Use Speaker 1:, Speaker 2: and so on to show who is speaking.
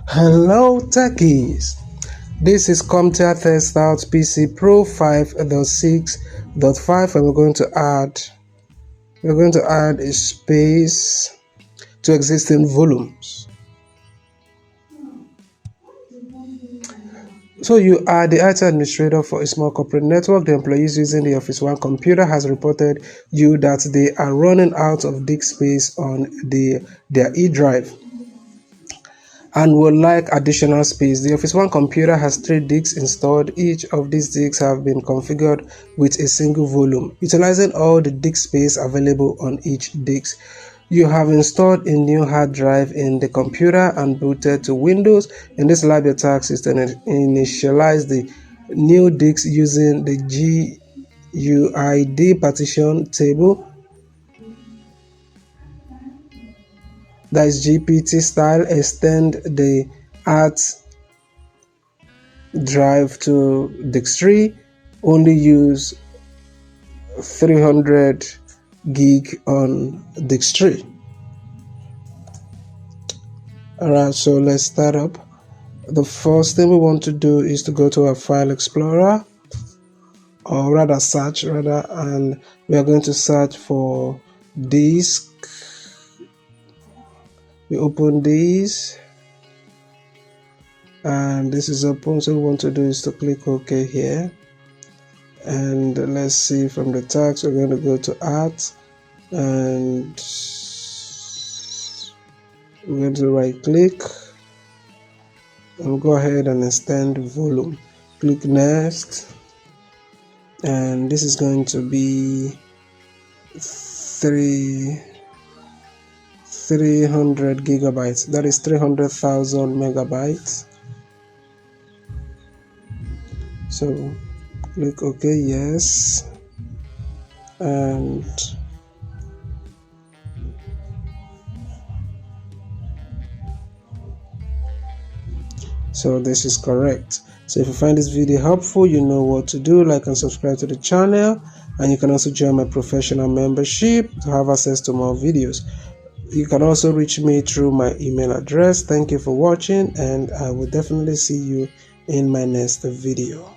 Speaker 1: Hello techies, this is CompTIA TestOut PC Pro 5.6.5 and we're going to add a space to existing volumes. So you are the IT administrator for a small corporate network. The employees using the Office One computer has reported you that they are running out of disk space on their E drive and would like additional space. The Office One computer has 3 disks installed. Each of these disks have been configured with a single volume, utilizing all the disk space available on each disk. You have installed a new hard drive in the computer and booted to Windows. In this lab, your task is to initialize the new disk using the GUID partition table, that is GPT style. Extend the hard drive to disk 3. Only use 300 gig on disk 3. Alright, so let's start up. The first thing we want to do is to go to our file explorer, or rather search and we are going to search for disk. We open this and this is open, so we want to do is to click OK here, and let's see from the tags. We're going to go to Art and we're going to right click and go ahead and extend volume. Click Next, and this is going to be 300 gigabytes, that is 300,000 megabytes. So click OK, yes, and so this is correct. So if you find this video helpful, you know what to do. Like and subscribe to the channel, and you can also join my professional membership to have access to more videos. You can also reach me through my email address. Thank you for watching, and I will definitely see you in my next video.